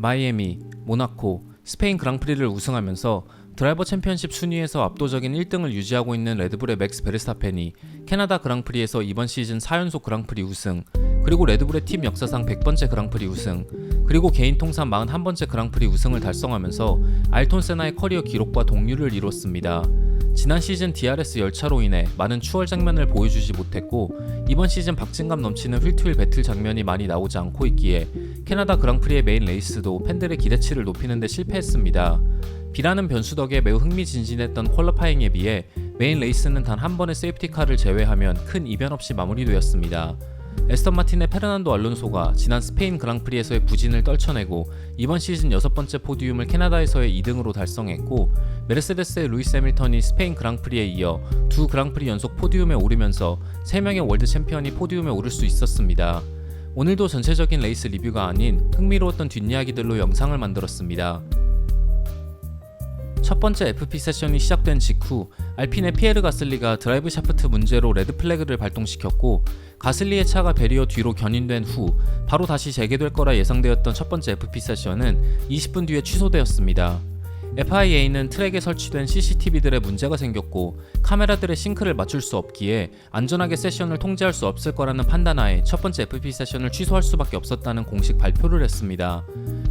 마이애미, 모나코, 스페인 그랑프리를 우승하면서 드라이버 챔피언십 순위에서 압도적인 1등을 유지하고 있는 레드불의 맥스 베르스타펜이 캐나다 그랑프리에서 이번 시즌 4연속 그랑프리 우승, 그리고 레드불의 팀 역사상 100번째 그랑프리 우승, 그리고 개인 통산 41번째 그랑프리 우승을 달성하면서 아일톤 세나의 커리어 기록과 동률을 이뤘습니다. 지난 시즌 DRS 열차로 인해 많은 추월 장면을 보여주지 못했고, 이번 시즌 박진감 넘치는 휠투휠 배틀 장면이 많이 나오지 않고 있기에 캐나다 그랑프리의 메인 레이스도 팬들의 기대치를 높이는 데 실패했습니다. 비라는 변수 덕에 매우 흥미진진했던 퀄리파잉에 비해 메인 레이스는 단 한 번의 세이프티카를 제외하면 큰 이변 없이 마무리되었습니다. 에스턴 마틴의 페르난도 알론소가 지난 스페인 그랑프리에서의 부진을 떨쳐내고 이번 시즌 6번째 포디움을 캐나다에서의 2등으로 달성했고, 메르세데스의 루이스 해밀턴이 스페인 그랑프리에 이어 두 그랑프리 연속 포디움에 오르면서 3명의 월드 챔피언이 포디움에 오를 수 있었습니다. 오늘도 전체적인 레이스 리뷰가 아닌 흥미로웠던 뒷이야기들로 영상을 만들었습니다. 첫 번째 FP 세션이 시작된 직후 알핀의 피에르 가슬리가 드라이브 샤프트 문제로 레드 플래그를 발동시켰고, 가슬리의 차가 배리어 뒤로 견인된 후 바로 다시 재개될 거라 예상되었던 첫 번째 FP 세션은 20분 뒤에 취소되었습니다. FIA는 트랙에 설치된 CCTV들에 문제가 생겼고 카메라들의 싱크를 맞출 수 없기에 안전하게 세션을 통제할 수 없을 거라는 판단하에 첫 번째 FP 세션을 취소할 수밖에 없었다는 공식 발표를 했습니다.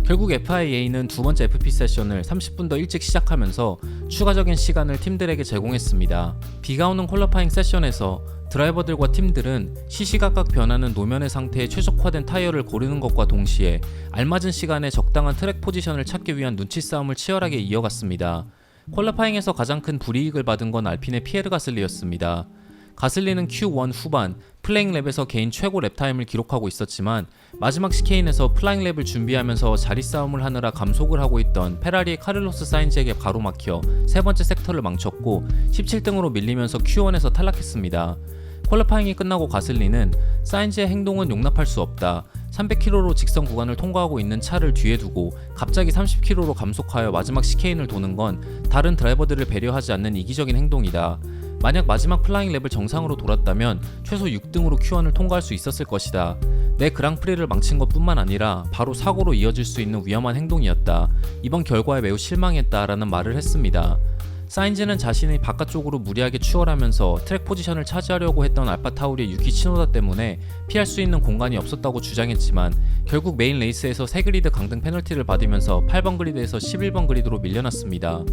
결국 FIA는 두 번째 FP 세션을 30분 더 일찍 시작하면서 추가적인 시간을 팀들에게 제공했습니다. 비가 오는 퀄리파잉 세션에서 드라이버들과 팀들은 시시각각 변하는 노면의 상태에 최적화된 타이어를 고르는 것과 동시에 알맞은 시간에 적당한 트랙 포지션을 찾기 위한 눈치 싸움을 치열하게 이어갔습니다. 퀄리파잉에서 가장 큰 불이익을 받은 건 알핀의 피에르 가슬리였습니다. 가슬리는 Q1 후반 플레잉 랩에서 개인 최고 랩타임을 기록하고 있었지만 마지막 시케인에서 플라잉 랩을 준비하면서 자리 싸움을 하느라 감속을 하고 있던 페라리의 카를로스 사인즈에게 가로막혀 세 번째 섹터를 망쳤고 17등으로 밀리면서 Q1에서 탈락했습니다. 퀄리파잉이 끝나고 가슬리는 사인즈의 행동은 용납할 수 없다, 300km로 직선 구간을 통과하고 있는 차를 뒤에 두고 갑자기 30km로 감속하여 마지막 시케인을 도는 건 다른 드라이버들을 배려하지 않는 이기적인 행동이다. 만약 마지막 플라잉 랩을 정상으로 돌았다면 최소 6등으로 Q1을 통과할 수 있었을 것이다. 내 그랑프리를 망친 것뿐만 아니라 바로 사고로 이어질 수 있는 위험한 행동이었다. 이번 결과에 매우 실망했다라는 말을 했습니다. 사인즈는 자신이 바깥쪽으로 무리하게 추월하면서 트랙 포지션을 차지하려고 했던 알파타우리의 유키 치노다 때문에 피할 수 있는 공간이 없었다고 주장했지만 결국 메인 레이스에서 3그리드 강등 페널티를 받으면서 8번 그리드에서 11번 그리드로 밀려났습니다.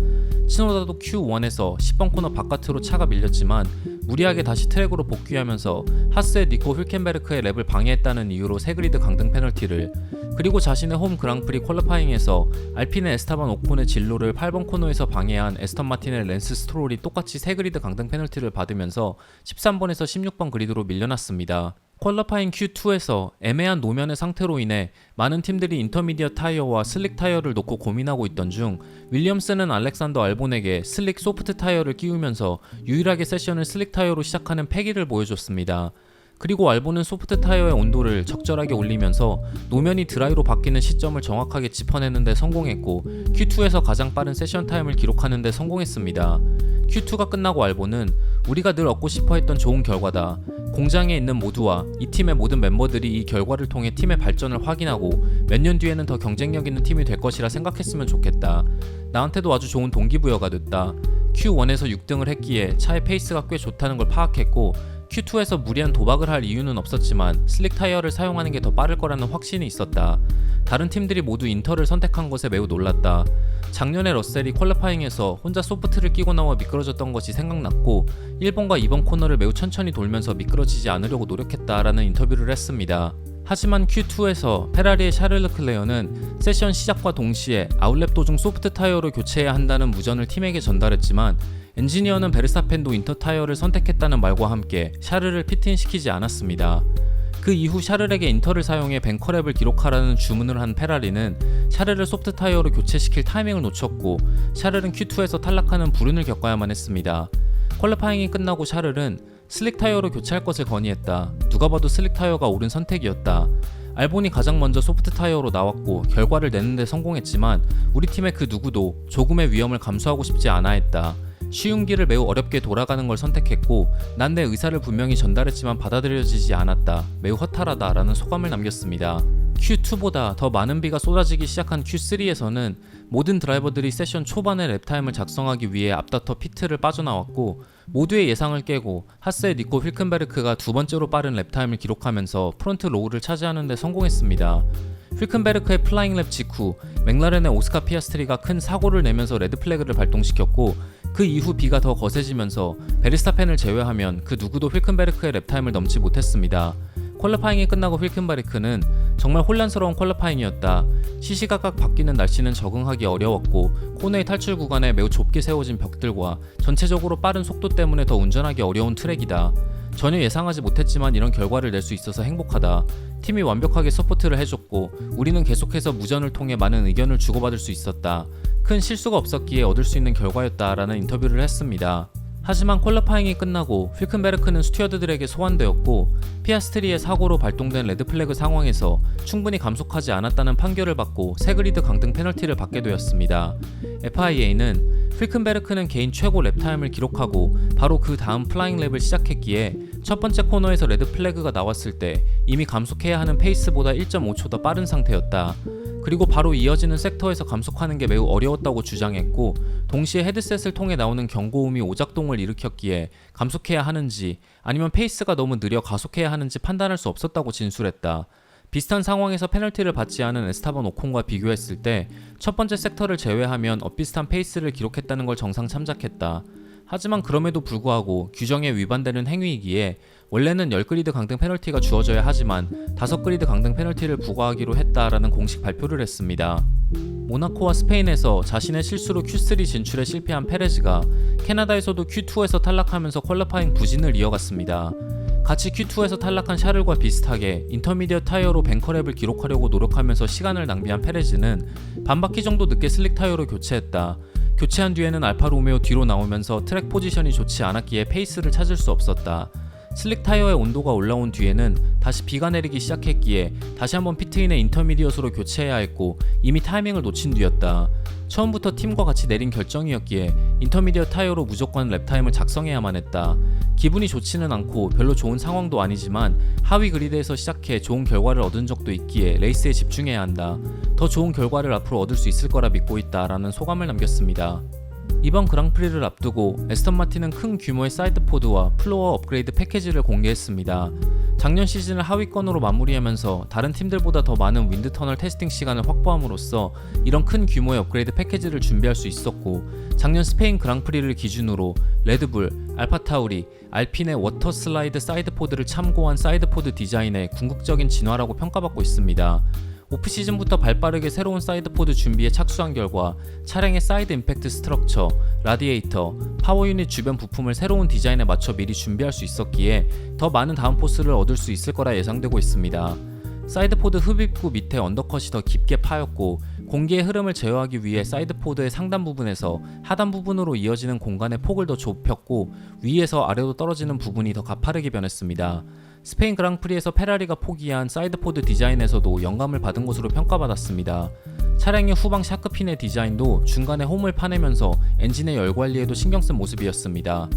치노다도 Q1에서 10번 코너 바깥으로 차가 밀렸지만 무리하게 다시 트랙으로 복귀하면서 하스의 니코 �ül켄베르크의 랩을 방해했다는 이유로 3그리드 강등 페널티를, 그리고 자신의 홈 그랑프리 퀄리파잉에서 알핀의 에스타반 오콘의 진로를 8번 코너에서 방해한 에스턴 마틴의 랜스 스트롤이 똑같이 3그리드 강등 페널티를 받으면서 13번에서 16번 그리드로 밀려났습니다. 퀄리파잉 Q2에서 애매한 노면의 상태로 인해 많은 팀들이 인터미디어 타이어와 슬릭 타이어를 놓고 고민하고 있던 중 윌리엄스는 알렉산더 알본에게 슬릭 소프트 타이어를 끼우면서 유일하게 세션을 슬릭 타이어로 시작하는 패기를 보여줬습니다. 그리고 알본은 소프트 타이어의 온도를 적절하게 올리면서 노면이 드라이로 바뀌는 시점을 정확하게 짚어내는 데 성공했고 Q2에서 가장 빠른 세션 타임을 기록하는 데 성공했습니다. Q2가 끝나고 알본은 우리가 늘 얻고 싶어 했던 좋은 결과다. 공장에 있는 모두와 이 팀의 모든 멤버들이 이 결과를 통해 팀의 발전을 확인하고 몇 년 뒤에는 더 경쟁력 있는 팀이 될 것이라 생각했으면 좋겠다. 나한테도 아주 좋은 동기부여가 됐다. Q1에서 6등을 했기에 차의 페이스가 꽤 좋다는 걸 파악했고 Q2에서 무리한 도박을 할 이유는 없었지만 슬릭 타이어를 사용하는 게 더 빠를 거라는 확신이 있었다. 다른 팀들이 모두 인터를 선택한 것에 매우 놀랐다. 작년에 러셀이 퀄리파잉에서 혼자 소프트를 끼고 나와 미끄러졌던 것이 생각났고 1번과 2번 코너를 매우 천천히 돌면서 미끄러지지 않으려고 노력했다라는 인터뷰를 했습니다. 하지만 Q2에서 페라리의 샤를 르클레어는 세션 시작과 동시에 아웃랩 도중 소프트 타이어로 교체해야 한다는 무전을 팀에게 전달했지만 엔지니어는 베르스타펜도 인터 타이어를 선택했다는 말과 함께 샤르를 피트인시키지 않았습니다. 그 이후 샤를에게 인터를 사용해 뱅커랩을 기록하라는 주문을 한 페라리는 샤르를 소프트 타이어로 교체시킬 타이밍을 놓쳤고 샤를은 Q2에서 탈락하는 불운을 겪어야만 했습니다. 퀄리파잉이 끝나고 샤를은 슬릭 타이어로 교체할 것을 건의했다. 누가 봐도 슬릭 타이어가 옳은 선택이었다. 알본이 가장 먼저 소프트 타이어로 나왔고 결과를 내는데 성공했지만 우리 팀의 그 누구도 조금의 위험을 감수하고 싶지 않아 했다. 쉬운 길을 매우 어렵게 돌아가는 걸 선택했고 난 내 의사를 분명히 전달했지만 받아들여지지 않았다. 매우 허탈하다 라는 소감을 남겼습니다. Q2보다 더 많은 비가 쏟아지기 시작한 Q3에서는 모든 드라이버들이 세션 초반에 랩타임을 작성하기 위해 앞다퉈 피트를 빠져나왔고, 모두의 예상을 깨고 하스의 니코 휉켄베르크가 두 번째로 빠른 랩타임을 기록하면서 프론트 로우를 차지하는 데 성공했습니다. 휉켄베르크의 플라잉 랩 직후 맥라렌의 오스카 피아스트리가 큰 사고를 내면서 레드 플래그를 발동시켰고, 그 이후 비가 더 거세지면서 베르스타펜을 제외하면 그 누구도 휉켄베르크의 랩타임을 넘지 못했습니다. 퀄리파잉이 끝나고 휉켄베르크는 정말 혼란스러운 퀄리파잉이었다. 시시각각 바뀌는 날씨는 적응하기 어려웠고, 코너의 탈출 구간에 매우 좁게 세워진 벽들과 전체적으로 빠른 속도 때문에 더 운전하기 어려운 트랙이다. 전혀 예상하지 못했지만 이런 결과를 낼 수 있어서 행복하다. 팀이 완벽하게 서포트를 해줬고 우리는 계속해서 무전을 통해 많은 의견을 주고받을 수 있었다. 큰 실수가 없었기에 얻을 수 있는 결과였다라는 인터뷰를 했습니다. 하지만 퀄리파잉이 끝나고 휉켄베르크는 스튜어드들에게 소환되었고, 피아스트리의 사고로 발동된 레드 플래그 상황에서 충분히 감속하지 않았다는 판결을 받고 새 그리드 강등 페널티를 받게 되었습니다. FIA는 휉켄베르크는 개인 최고 랩타임을 기록하고 바로 그 다음 플라잉 랩을 시작했기에 첫 번째 코너에서 레드 플래그가 나왔을 때 이미 감속해야 하는 페이스보다 1.5초 더 빠른 상태였다. 그리고 바로 이어지는 섹터에서 감속하는 게 매우 어려웠다고 주장했고, 동시에 헤드셋을 통해 나오는 경고음이 오작동을 일으켰기에 감속해야 하는지 아니면 페이스가 너무 느려 가속해야 하는지 판단할 수 없었다고 진술했다. 비슷한 상황에서 페널티를 받지 않은 에스타반 오콘과 비교했을 때 첫 번째 섹터를 제외하면 엇비슷한 페이스를 기록했다는 걸 정상 참작했다. 하지만 그럼에도 불구하고 규정에 위반되는 행위이기에 원래는 10그리드 강등 페널티가 주어져야 하지만 5그리드 강등 페널티를 부과하기로 했다라는 공식 발표를 했습니다. 모나코와 스페인에서 자신의 실수로 Q3 진출에 실패한 페레즈가 캐나다에서도 Q2에서 탈락하면서 퀄리파잉 부진을 이어갔습니다. 같이 Q2에서 탈락한 샤를과 비슷하게 인터미디어 타이어로 뱅커랩을 기록하려고 노력하면서 시간을 낭비한 페레즈는 반바퀴 정도 늦게 슬릭 타이어로 교체했다. 교체한 뒤에는 알파 로메오 뒤로 나오면서 트랙 포지션이 좋지 않았기에 페이스를 찾을 수 없었다. 슬릭 타이어의 온도가 올라온 뒤에는 다시 비가 내리기 시작했기에 다시 한번 피트인의 인터미디엇으로 교체해야 했고 이미 타이밍을 놓친 뒤였다. 처음부터 팀과 같이 내린 결정이었기에 인터미디엇 타이어로 무조건 랩타임을 작성해야만 했다. 기분이 좋지는 않고 별로 좋은 상황도 아니지만 하위 그리드에서 시작해 좋은 결과를 얻은 적도 있기에 레이스에 집중해야 한다. 더 좋은 결과를 앞으로 얻을 수 있을 거라 믿고 있다 라는 소감을 남겼습니다. 이번 그랑프리를 앞두고 에스턴 마틴은 큰 규모의 사이드포드와 플로어 업그레이드 패키지를 공개했습니다. 작년 시즌을 하위권으로 마무리하면서 다른 팀들보다 더 많은 윈드터널 테스팅 시간을 확보함으로써 이런 큰 규모의 업그레이드 패키지를 준비할 수 있었고, 작년 스페인 그랑프리를 기준으로 레드불, 알파타우리, 알핀의 워터슬라이드 사이드포드를 참고한 사이드포드 디자인의 궁극적인 진화라고 평가받고 있습니다. 오프시즌부터 발빠르게 새로운 사이드포드 준비에 착수한 결과 차량의 사이드 임팩트 스트럭처, 라디에이터, 파워 유닛 주변 부품을 새로운 디자인에 맞춰 미리 준비할 수 있었기에 더 많은 다운포스를 얻을 수 있을 거라 예상되고 있습니다. 사이드포드 흡입구 밑에 언더컷이 더 깊게 파였고, 공기의 흐름을 제어하기 위해 사이드포드의 상단 부분에서 하단 부분으로 이어지는 공간의 폭을 더 좁혔고, 위에서 아래로 떨어지는 부분이 더 가파르게 변했습니다. 스페인 그랑프리에서 페라리가 포기한 사이드포드 디자인에서도 영감을 받은 것으로 평가받았습니다. 차량의 후방 샤크핀의 디자인도 중간에 홈을 파내면서 엔진의 열 관리에도 신경 쓴 모습이었습니다.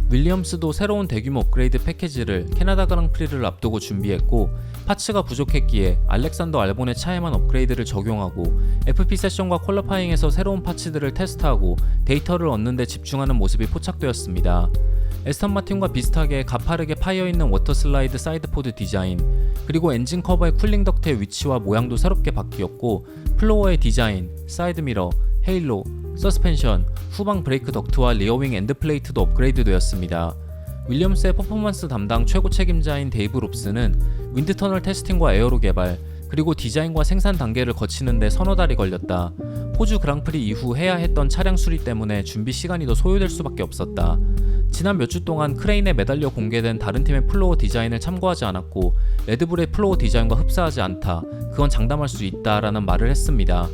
윌리엄스도 새로운 대규모 업그레이드 패키지를 캐나다 그랑프리를 앞두고 준비했고, 파츠가 부족했기에 알렉산더 알본의 차에만 업그레이드를 적용하고 FP 세션과 퀄리파잉에서 새로운 파츠들을 테스트하고 데이터를 얻는 데 집중하는 모습이 포착되었습니다. 에스턴 마틴과 비슷하게 가파르게 파여있는 워터슬라이드 사이드포드 디자인, 그리고 엔진 커버의 쿨링 덕트의 위치와 모양도 새롭게 바뀌었고, 플로어의 디자인, 사이드미러, 헤일로, 서스펜션, 후방 브레이크 덕트와 리어윙 엔드플레이트도 업그레이드 되었습니다. 윌리엄스의 퍼포먼스 담당 최고 책임자인 데이브 롭스는 윈드터널 테스팅과 에어로 개발, 그리고 디자인과 생산 단계를 거치는데 서너 달이 걸렸다. 호주 그랑프리 이후 해야 했던 차량 수리 때문에 준비 시간이 더 소요될 수밖에 없었다. 지난 몇 주 동안 크레인에 매달려 공개된 다른 팀의 플로어 디자인을 참고하지 않았고, 레드불의 플로어 디자인과 흡사하지 않다, 그건 장담할 수 있다라는 말을 했습니다.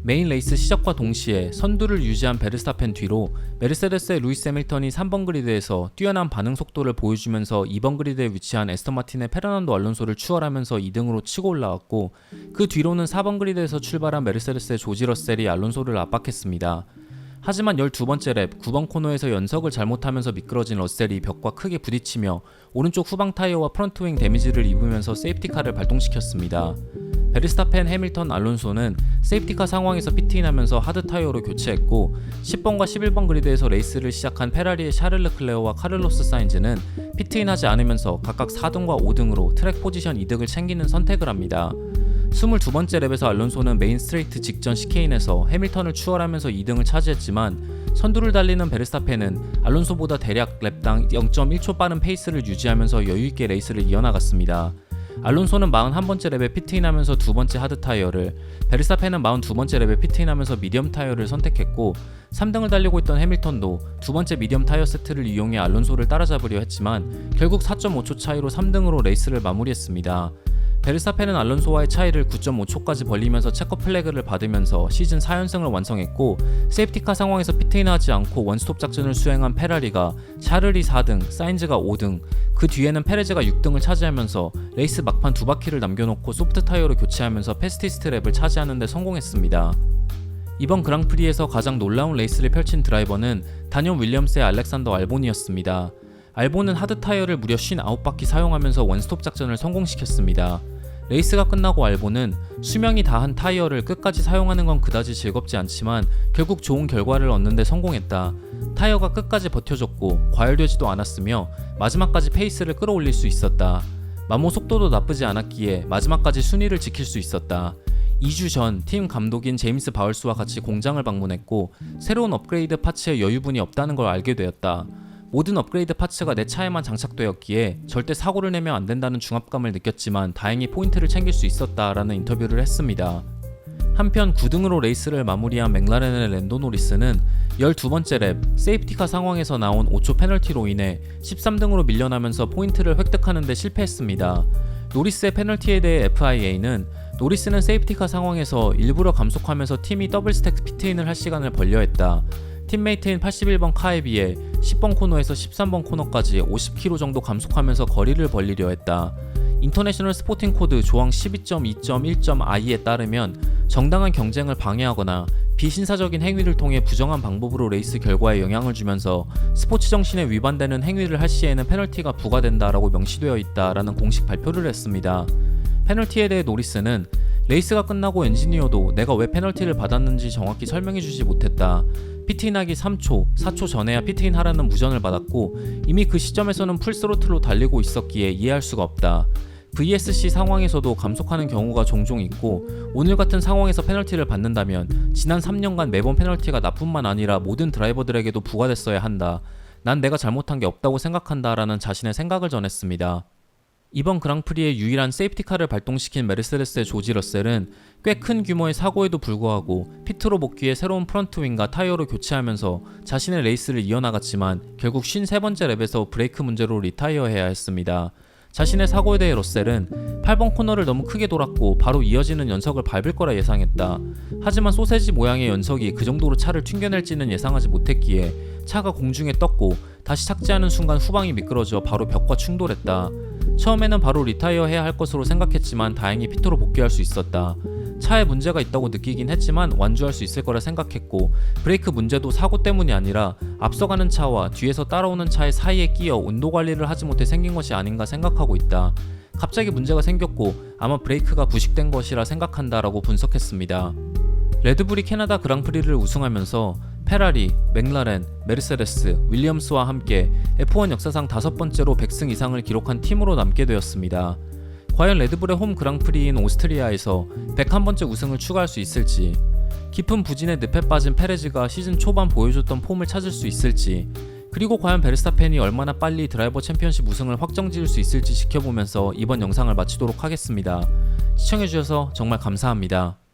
메인 레이스 시작과 동시에 선두를 유지한 베르스타펜 뒤로 메르세데스의 루이스 해밀턴이 3번 그리드에서 뛰어난 반응 속도를 보여주면서 2번 그리드에 위치한 에스턴 마틴의 페르난도 알론소를 추월하면서 2등으로 치고 올라왔고, 그 뒤로는 4번 그리드에서 출발한 메르세데스의 조지 러셀이 알론소를 압박했습니다. 하지만 12번째 랩 9번 코너에서 연석을 잘못하면서 미끄러진 러셀이 벽과 크게 부딪히며 오른쪽 후방 타이어와 프런트윙 데미지를 입으면서 세이프티카를 발동시켰습니다. 베르스타펜, 해밀턴, 알론소는 세이프티카 상황에서 피트인하면서 하드 타이어로 교체했고 10번과 11번 그리드에서 레이스를 시작한 페라리의 샤를 르클레어와 카를로스 사인즈는 피트인하지 않으면서 각각 4등과 5등으로 트랙 포지션 이득을 챙기는 선택을 합니다. 22번째 랩에서 알론소는 메인 스트레이트 직전 시케인에서 해밀턴을 추월하면서 2등을 차지했지만 선두를 달리는 베르스타펜은 알론소보다 대략 랩당 0.1초 빠른 페이스를 유지하면서 여유있게 레이스를 이어나갔습니다. 알론소는 41번째 랩에 피트인하면서 두 번째 하드 타이어를, 베르스타펜은 42번째 랩에 피트인하면서 미디엄 타이어를 선택했고 3등을 달리고 있던 해밀턴도 두 번째 미디엄 타이어 세트를 이용해 알론소를 따라잡으려 했지만 결국 4.5초 차이로 3등으로 레이스를 마무리했습니다. 베르스타펜은 알론소와의 차이를 9.5초까지 벌리면서 체커 플래그를 받으면서 시즌 4연승을 완성했고 세이프티카 상황에서 피트인하지 않고 원스톱 작전을 수행한 페라리가 샤를이 4등, 사인즈가 5등, 그 뒤에는 페레즈가 6등을 차지하면서 레이스 막판 두 바퀴를 남겨놓고 소프트 타이어로 교체하면서 패스티스트 랩을 차지하는 데 성공했습니다. 이번 그랑프리에서 가장 놀라운 레이스를 펼친 드라이버는 다니엘 윌리엄스의 알렉산더 알본이었습니다. 알본은 하드 타이어를 무려 59바퀴 사용하면서 원스톱 작전을 성공시켰습니다. 레이스가 끝나고 알본은 수명이 다한 타이어를 끝까지 사용하는 건 그다지 즐겁지 않지만 결국 좋은 결과를 얻는 데 성공했다. 타이어가 끝까지 버텨줬고 과열되지도 않았으며 마지막까지 페이스를 끌어올릴 수 있었다. 마모 속도도 나쁘지 않았기에 마지막까지 순위를 지킬 수 있었다. 2주 전 팀 감독인 제임스 바울스와 같이 공장을 방문했고 새로운 업그레이드 파츠에 여유분이 없다는 걸 알게 되었다. 모든 업그레이드 파츠가 내 차에만 장착되었기에 절대 사고를 내면 안 된다는 중압감을 느꼈지만 다행히 포인트를 챙길 수 있었다라는 인터뷰를 했습니다. 한편 9등으로 레이스를 마무리한 맥라렌의 랜도 노리스는 12번째 랩 세이프티카 상황에서 나온 5초 페널티로 인해 13등으로 밀려나면서 포인트를 획득하는 데 실패했습니다. 노리스의 페널티에 대해 FIA는 노리스는 세이프티카 상황에서 일부러 감속하면서 팀이 더블 스택 피트인을 할 시간을 벌려 했다. 팀메이트인 81번 카에 비해 10번 코너에서 13번 코너까지 50km 정도 감속하면서 거리를 벌리려 했다. 인터내셔널 스포팅 코드 조항 12.2.1.i에 따르면 정당한 경쟁을 방해하거나 비신사적인 행위를 통해 부정한 방법으로 레이스 결과에 영향을 주면서 스포츠 정신에 위반되는 행위를 할 시에는 페널티가 부과된다라고 명시되어 있다라는 공식 발표를 했습니다. 페널티에 대해 노리스는 레이스가 끝나고 엔지니어도 내가 왜 페널티를 받았는지 정확히 설명해주지 못했다. 피트인하기 3초, 4초 전에야 피트인하라는 무전을 받았고 이미 그 시점에서는 풀스로틀로 달리고 있었기에 이해할 수가 없다. VSC 상황에서도 감속하는 경우가 종종 있고 오늘 같은 상황에서 페널티를 받는다면 지난 3년간 매번 페널티가 나뿐만 아니라 모든 드라이버들에게도 부과됐어야 한다. 난 내가 잘못한 게 없다고 생각한다 라는 자신의 생각을 전했습니다. 이번 그랑프리의 유일한 세이프티카를 발동시킨 메르세데스의 조지 러셀은 꽤 큰 규모의 사고에도 불구하고 피트로 복귀해 새로운 프런트 윙과 타이어로 교체하면서 자신의 레이스를 이어나갔지만 결국 53번째 랩에서 브레이크 문제로 리타이어해야 했습니다. 자신의 사고에 대해 러셀은 8번 코너를 너무 크게 돌았고 바로 이어지는 연석을 밟을 거라 예상했다. 하지만 소세지 모양의 연석이 그 정도로 차를 튕겨낼지는 예상하지 못했기에 차가 공중에 떴고 다시 착지하는 순간 후방이 미끄러져 바로 벽과 충돌했다. 처음에는 바로 리타이어 해야 할 것으로 생각했지만 다행히 피트로 복귀할 수 있었다. 차에 문제가 있다고 느끼긴 했지만 완주할 수 있을 거라 생각했고 브레이크 문제도 사고 때문이 아니라 앞서가는 차와 뒤에서 따라오는 차의 사이에 끼어 온도 관리를 하지 못해 생긴 것이 아닌가 생각하고 있다. 갑자기 문제가 생겼고 아마 브레이크가 부식된 것이라 생각한다라고 분석했습니다. 레드불이 캐나다 그랑프리를 우승하면서 페라리, 맥라렌, 메르세데스, 윌리엄스와 함께 F1 역사상 5번째로 100승 이상을 기록한 팀으로 남게 되었습니다. 과연 레드불의 홈 그랑프리인 오스트리아에서 101번째 우승을 추가할 수 있을지, 깊은 부진에 늪에 빠진 페레즈가 시즌 초반 보여줬던 폼을 찾을 수 있을지, 그리고 과연 베르스타펜이 얼마나 빨리 드라이버 챔피언십 우승을 확정지을 수 있을지 지켜보면서 이번 영상을 마치도록 하겠습니다. 시청해주셔서 정말 감사합니다.